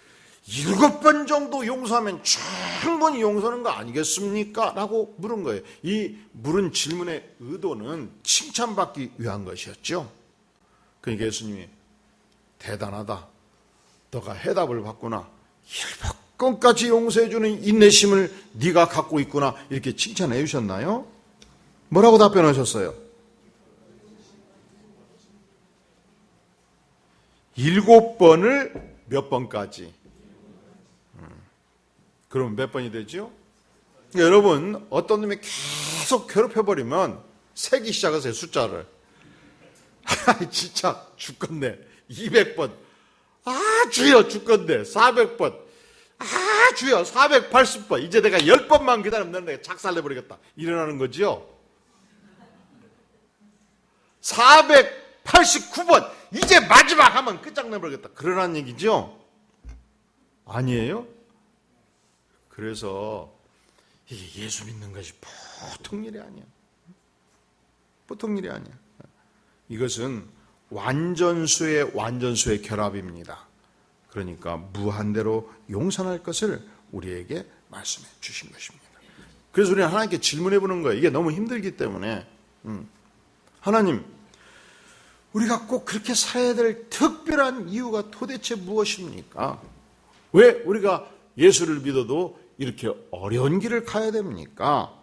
7번 정도 용서하면 충분히 용서하는 거 아니겠습니까? 라고 물은 거예요. 이 물은 질문의 의도는 칭찬받기 위한 것이었죠. 그러니까 예수님이 대단하다. 너가 해답을 받구나. 7번까지 용서해주는 인내심을 네가 갖고 있구나. 이렇게 칭찬해 주셨나요? 뭐라고 답변하셨어요? 7번을 몇 번까지? 그럼 몇 번이 되죠? 여러분, 어떤 놈이 계속 괴롭혀버리면 세기 시작하세요, 숫자를. 진짜 죽겠네. 200번. 아, 주여, 죽겠네. 400번. 아, 주여, 480번. 이제 내가 10번만 기다리면 내가 작살내버리겠다. 일어나는 거죠? 489번. 이제 마지막 하면 끝장내버리겠다. 그러라는 얘기죠? 아니에요? 그래서 이게 예수 믿는 것이 보통 일이 아니야. 보통 일이 아니야. 이것은 완전수의 결합입니다. 그러니까 무한대로 용서할 것을 우리에게 말씀해 주신 것입니다. 그래서 우리는 하나님께 질문해 보는 거예요. 이게 너무 힘들기 때문에 하나님, 우리가 꼭 그렇게 살아야 될 특별한 이유가 도대체 무엇입니까? 왜 우리가 예수를 믿어도 이렇게 어려운 길을 가야 됩니까?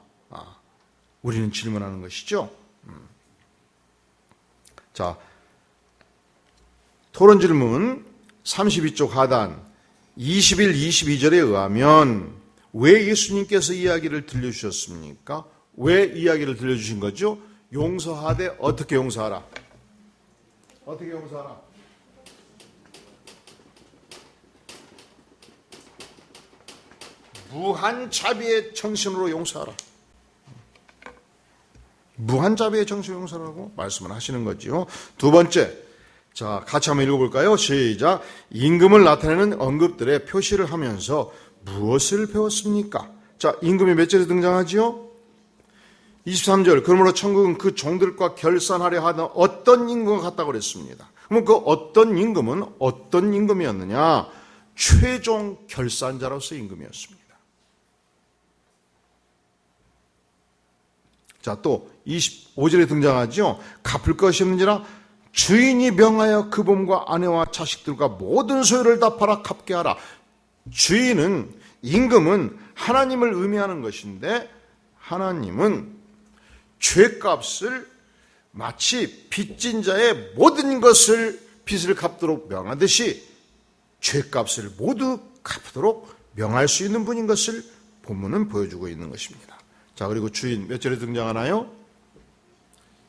우리는 질문하는 것이죠. 자, 토론 질문 32쪽 하단 21, 22절에 의하면 왜 예수님께서 이야기를 들려주셨습니까? 왜 이야기를 들려주신 거죠? 용서하되 어떻게 용서하라? 어떻게 용서하라? 무한자비의 정신으로 용서하라. 무한자비의 정신으로 용서하라고 말씀을 하시는 거죠. 두 번째, 자, 같이 한번 읽어볼까요? 시작. 임금을 나타내는 언급들의 표시를 하면서 무엇을 배웠습니까? 자, 임금이 몇 절에 등장하지요? 23절. 그러므로 천국은 그 종들과 결산하려 하던 어떤 임금과 같다고 그랬습니다. 그럼 그 어떤 임금은 어떤 임금이었느냐? 최종 결산자로서 임금이었습니다. 자, 또 25절에 등장하죠. 갚을 것이 없는지라 주인이 명하여 그 몸과 아내와 자식들과 모든 소유를 다 팔아 갚게 하라. 주인은, 임금은 하나님을 의미하는 것인데 하나님은 죄값을 마치 빚진 자의 모든 것을 빚을 갚도록 명하듯이 죄값을 모두 갚도록 명할 수 있는 분인 것을 본문은 보여주고 있는 것입니다. 자, 그리고 주인 몇 절에 등장하나요?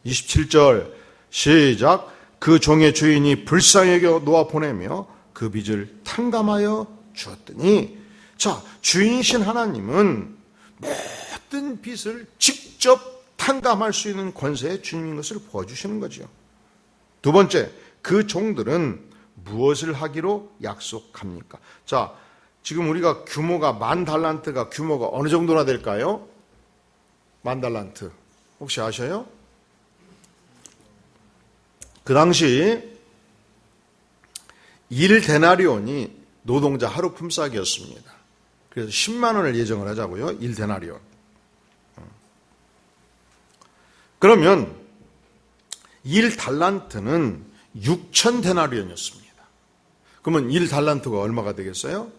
27절 시작. 그 종의 주인이 불쌍히 여겨 놓아 보내며 그 빚을 탕감하여 주었더니, 자, 주인이신 하나님은 모든 빚을 직접 탕감할 수 있는 권세의 주님인 것을 보여주시는 거죠. 두 번째, 그 종들은 무엇을 하기로 약속합니까? 자, 지금 우리가 규모가 10,000달란트가 규모가 어느 정도나 될까요? 10,000달란트. 혹시 아셔요? 그 당시 1데나리온이 노동자 하루 품삯이었습니다. 그래서 10만 원을 예정을 하자고요. 1데나리온. 그러면 1달란트는 6,000데나리온이었습니다. 그러면 1달란트가 얼마가 되겠어요?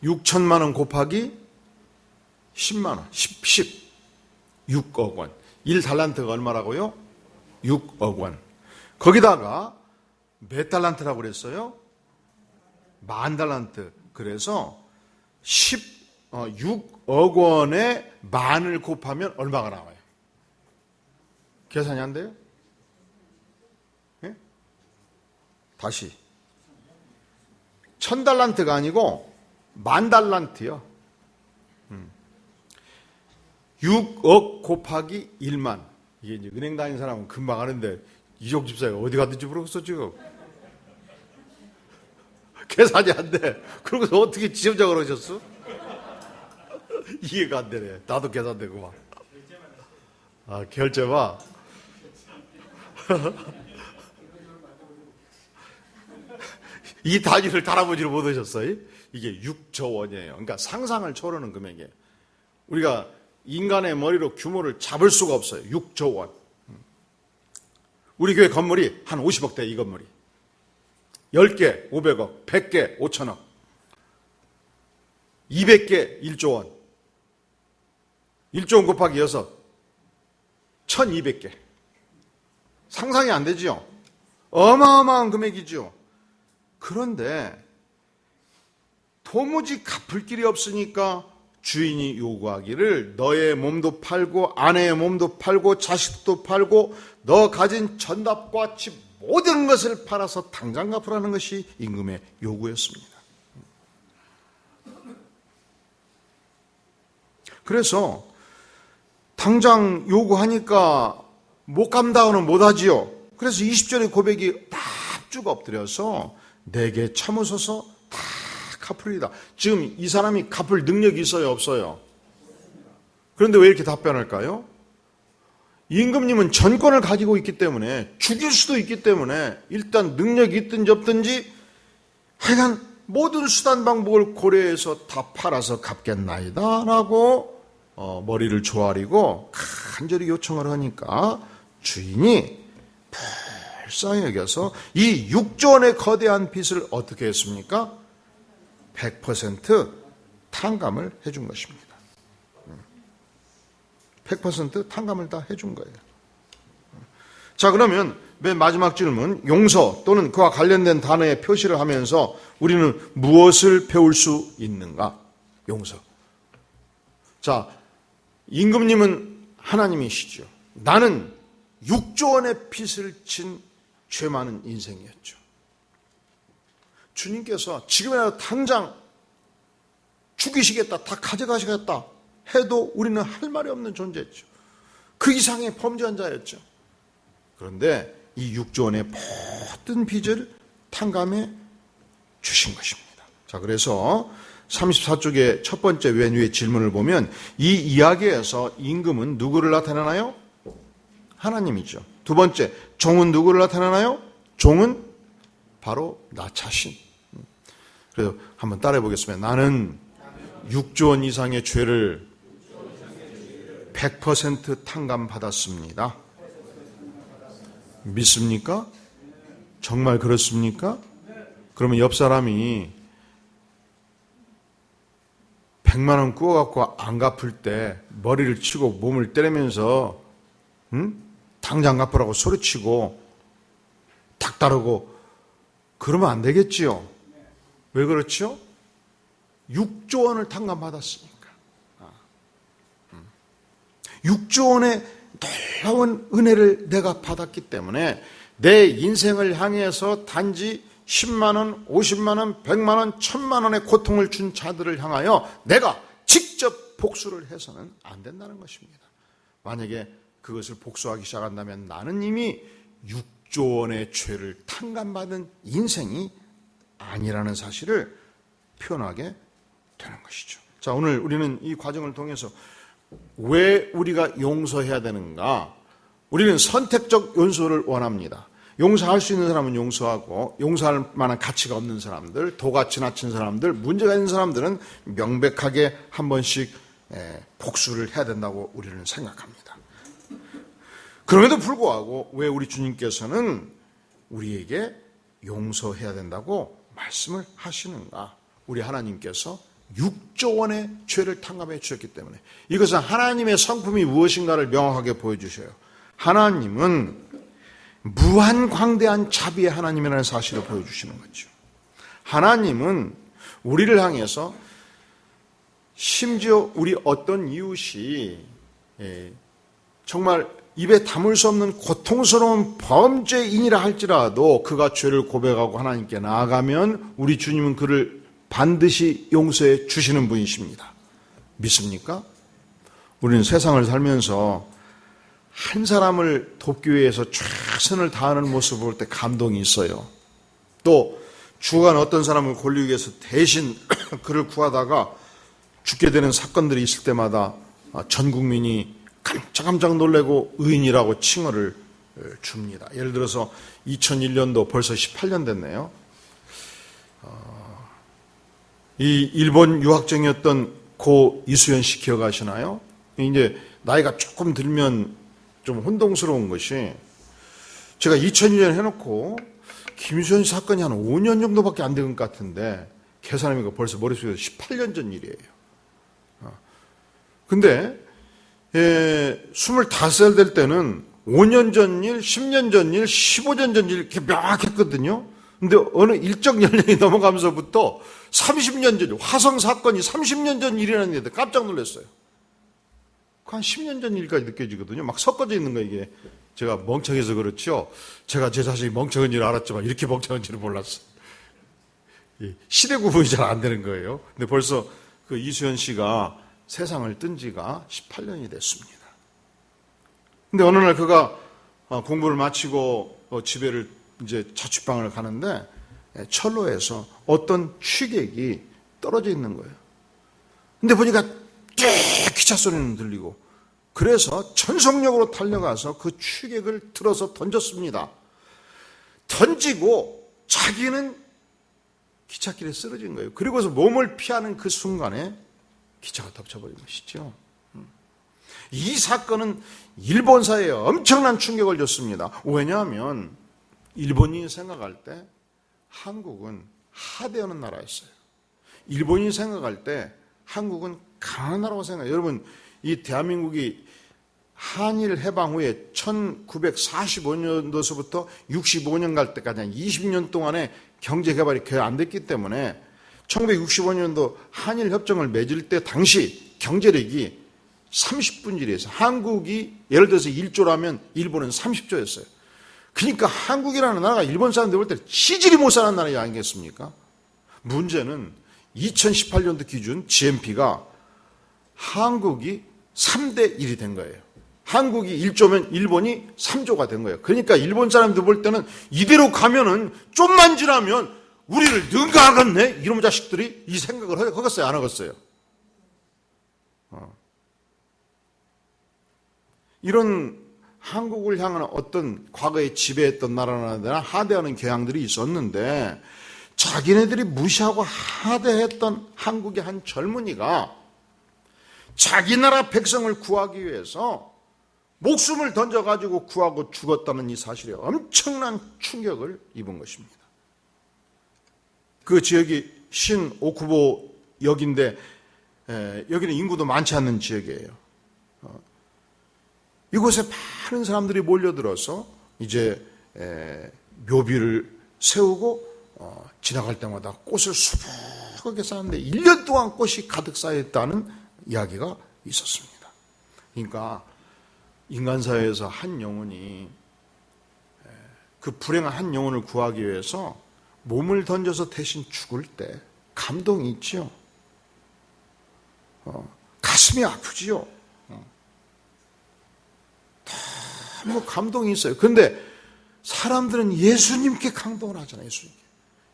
6천만 원 곱하기 10만 원, 6억 원. 1달란트가 얼마라고요? 6억 원. 거기다가 몇 달란트라고 그랬어요? 10,000달란트. 그래서 6억 원에 만을 곱하면 얼마가 나와요? 계산이 안 돼요? 네? 다시. 1,000달란트가 아니고 10,000달란트요. 6억 곱하기 1만. 이게 이제 은행 다니는 사람은 금방 아는데 이종 집사가 어디 갔는지 모르겠어 지금. 계산이 안 돼. 그러고서 어떻게 지점장을 하셨어? 이해가 안 되네. 나도 계산되고 막. 아, 결제만. 이 단위를 할아버지를 못 오셨어요? 이게 6조 원이에요. 그러니까 상상을 초월하는 금액이에요. 우리가 인간의 머리로 규모를 잡을 수가 없어요. 6조 원. 우리 교회 건물이 한 50억대, 이 건물이. 10개 500억, 100개 5천억, 200개 1조 원. 1조 원 곱하기 6, 1200개. 상상이 안 되지요? 어마어마한 금액이죠. 그런데 도무지 갚을 길이 없으니까 주인이 요구하기를 너의 몸도 팔고 아내의 몸도 팔고 자식도 팔고 너 가진 전답과 집 모든 것을 팔아서 당장 갚으라는 것이 임금의 요구였습니다. 그래서 당장 요구하니까 못 갚는다고는 못하지요. 그래서 20절의 고백이 다 합주가 엎드려서 내게 참으소서 다 갚으리다. 지금 이 사람이 갚을 능력이 있어요, 없어요? 그런데 왜 이렇게 답변할까요? 임금님은 전권을 가지고 있기 때문에 죽일 수도 있기 때문에 일단 능력이 있든지 없든지 하여간 모든 수단 방법을 고려해서 다 팔아서 갚겠나이다 라고 머리를 조아리고 간절히 요청을 하니까 주인이 불쌍히 여겨서 이 6조 원의 거대한 빚을 어떻게 했습니까? 100% 탕감을 해준 것입니다. 100% 탕감을 다 해준 거예요. 자, 그러면 맨 마지막 질문, 용서 또는 그와 관련된 단어의 표시를 하면서 우리는 무엇을 배울 수 있는가? 용서. 자, 임금님은 하나님이시죠. 나는 6조 원의 빚을 진 죄 많은 인생이었죠. 주님께서 지금이라도 당장 죽이시겠다, 다 가져가시겠다 해도 우리는 할 말이 없는 존재였죠. 그 이상의 범죄한 자였죠. 그런데 이 6조 원의 모든 빚을 탕감해 주신 것입니다. 자, 그래서 34쪽의 첫 번째 왼 위의 질문을 보면 이 이야기에서 임금은 누구를 나타내나요? 하나님이죠. 두 번째, 종은 누구를 나타내나요? 종은 바로 나 자신. 그래서 한번 따라해 보겠습니다. 나는 6조 원 이상의 죄를 100% 탕감받았습니다. 믿습니까? 정말 그렇습니까? 그러면 옆 사람이 100만 원 꾸어갖고 안 갚을 때 머리를 치고 몸을 때리면서 당장 갚으라고 소리치고 닭 다르고 그러면 안 되겠지요. 왜 그렇죠? 6조 원을 탕감받았으니까. 6조 원의 놀라운 은혜를 내가 받았기 때문에 내 인생을 향해서 단지 10만 원, 50만 원, 100만 원, 1000만 원의 고통을 준 자들을 향하여 내가 직접 복수를 해서는 안 된다는 것입니다. 만약에 그것을 복수하기 시작한다면 나는 이미 6조 원의 죄를 탕감받은 인생이 아니라는 사실을 표현하게 되는 것이죠. 자, 오늘 우리는 이 과정을 통해서 왜 우리가 용서해야 되는가? 우리는 선택적 용서를 원합니다. 용서할 수 있는 사람은 용서하고 용서할 만한 가치가 없는 사람들, 도가 지나친 사람들, 문제가 있는 사람들은 명백하게 한 번씩 복수를 해야 된다고 우리는 생각합니다. 그럼에도 불구하고 왜 우리 주님께서는 우리에게 용서해야 된다고 말씀을 하시는가? 우리 하나님께서 6조 원의 죄를 탕감해 주셨기 때문에 이것은 하나님의 성품이 무엇인가를 명확하게 보여주셔요. 하나님은 무한 광대한 자비의 하나님이라는 사실을 보여주시는 거죠. 하나님은 우리를 향해서 심지어 우리 어떤 이웃이 정말 입에 담을 수 없는 고통스러운 범죄인이라 할지라도 그가 죄를 고백하고 하나님께 나아가면 우리 주님은 그를 반드시 용서해 주시는 분이십니다. 믿습니까? 우리는 세상을 살면서 한 사람을 돕기 위해서 최선을 다하는 모습을 볼 때 감동이 있어요. 또 주간 어떤 사람을 권리기 위해서 대신 그를 구하다가 죽게 되는 사건들이 있을 때마다 전 국민이 깜짝 놀라고 의인이라고 칭호를 줍니다. 예를 들어서 2001년도 벌써 18년 됐네요. 이 일본 유학생이었던 고 이수연 씨 기억하시나요? 이제 나이가 조금 들면 좀 혼동스러운 것이 제가 2001년 해놓고 김수현 사건이 한 5년 정도밖에 안 된 것 같은데 계산해보니까 벌써 머릿속에서 18년 전 일이에요. 근데 25살 될 때는 5년 전 일, 10년 전 일, 15년 전 일 이렇게 명확했거든요. 근데 어느 일정 연령이 넘어가면서부터 30년 전 일, 화성 사건이 30년 전 일이라는 데 깜짝 놀랐어요. 한 10년 전 일까지 느껴지거든요. 막 섞어져 있는 거예요, 이게. 제가 멍청해서 그렇죠. 제가 제 자신이 멍청한 줄 알았지만 이렇게 멍청한 줄은 몰랐어요. 시대 구분이 잘 안 되는 거예요. 근데 벌써 그 이수연 씨가 세상을 뜬 지가 18년이 됐습니다. 근데 어느 날 그가 공부를 마치고 집에를 이제 자취방을 가는데 철로에서 어떤 취객이 떨어져 있는 거예요. 근데 보니까 기차 소리는 들리고 그래서 전속력으로 달려가서 그 취객을 들어서 던졌습니다. 던지고 자기는 기찻길에 쓰러진 거예요. 그리고서 몸을 피하는 그 순간에 기차가 덮쳐버린 것이죠. 이 사건은 일본 사회에 엄청난 충격을 줬습니다. 왜냐하면 일본인이 생각할 때 한국은 하대하는 나라였어요. 일본인이 생각할 때 한국은 강한 나라라고 생각해요. 여러분, 이 대한민국이 한일 해방 후에 1945년도서부터 65년 갈 때까지 한 20년 동안의 경제 개발이 거의 안 됐기 때문에 1965년도 한일 협정을 맺을 때 당시 경제력이 30분질이었어요. 한국이 예를 들어서 1조라면 일본은 30조였어요. 그러니까 한국이라는 나라가 일본 사람들 볼 때 치질이 못 사는 나라 아니겠습니까? 문제는 2018년도 기준 GNP가 한국이 3대 1이 된 거예요. 한국이 1조면 일본이 3조가 된 거예요. 그러니까 일본 사람들 볼 때는 이대로 가면은 좀만 지나면 우리를 능가하겠네? 이런 자식들이 이 생각을 하겠어요? 안 하겠어요? 이런 한국을 향한 어떤 과거에 지배했던 나라나 하대하는 경향들이 있었는데 자기네들이 무시하고 하대했던 한국의 한 젊은이가 자기 나라 백성을 구하기 위해서 목숨을 던져가지고 구하고 죽었다는 이 사실에 엄청난 충격을 입은 것입니다. 그 지역이 신오쿠보 역인데 여기는 인구도 많지 않는 지역이에요. 이곳에 많은 사람들이 몰려들어서 이제 묘비를 세우고 지나갈 때마다 꽃을 수북하게 쌓았는데 1년 동안 꽃이 가득 쌓여있다는 이야기가 있었습니다. 그러니까 인간 사회에서 한 영혼이 그 불행한 한 영혼을 구하기 위해서 몸을 던져서 대신 죽을 때 감동이 있죠. 가슴이 아프지요. 너무 감동이 있어요. 그런데 사람들은 예수님께 감동을 하잖아요.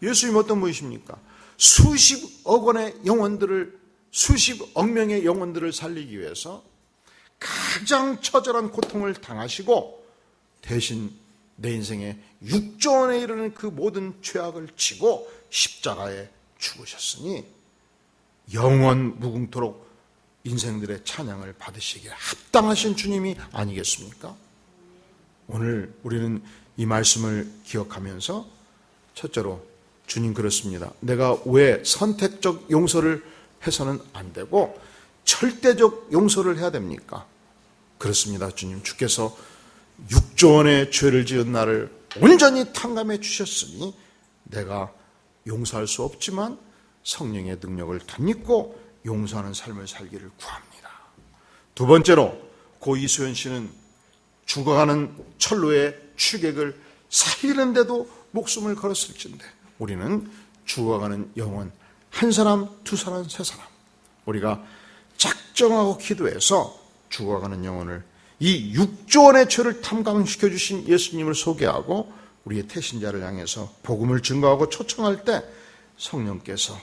예수님 어떤 분이십니까? 수십억 원의 영혼들을, 수십억 명의 영혼들을 살리기 위해서 가장 처절한 고통을 당하시고 대신 내 인생에 6조 원에 이르는 그 모든 죄악을 지고 십자가에 죽으셨으니 영원 무궁토록 인생들의 찬양을 받으시기에 합당하신 주님이 아니겠습니까? 오늘 우리는 이 말씀을 기억하면서 첫째로 주님 그렇습니다. 내가 왜 선택적 용서를 해서는 안 되고 절대적 용서를 해야 됩니까? 그렇습니다. 주님, 주께서 6조 원의 죄를 지은 나를 온전히 탕감해 주셨으니 내가 용서할 수 없지만 성령의 능력을 덧입고 용서하는 삶을 살기를 구합니다. 두 번째로 고 이소연 씨는 죽어가는 철로의 추객을 살리는데도 목숨을 걸었을진데 우리는 죽어가는 영혼 한 사람, 두 사람, 세 사람 우리가 작정하고 기도해서 죽어가는 영혼을 이 6조 원의 죄를 탐감시켜 주신 예수님을 소개하고 우리의 태신자를 향해서 복음을 증거하고 초청할 때 성령께서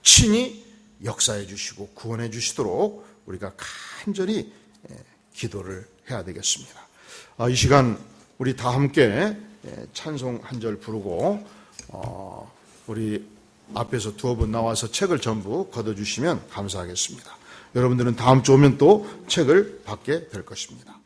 친히 역사해 주시고 구원해 주시도록 우리가 간절히 기도를 해야 되겠습니다. 이 시간 우리 다 함께 찬송 한 절 부르고 우리 앞에서 두어 분 나와서 책을 전부 걷어주시면 감사하겠습니다. 여러분들은 다음 주 오면 또 책을 받게 될 것입니다.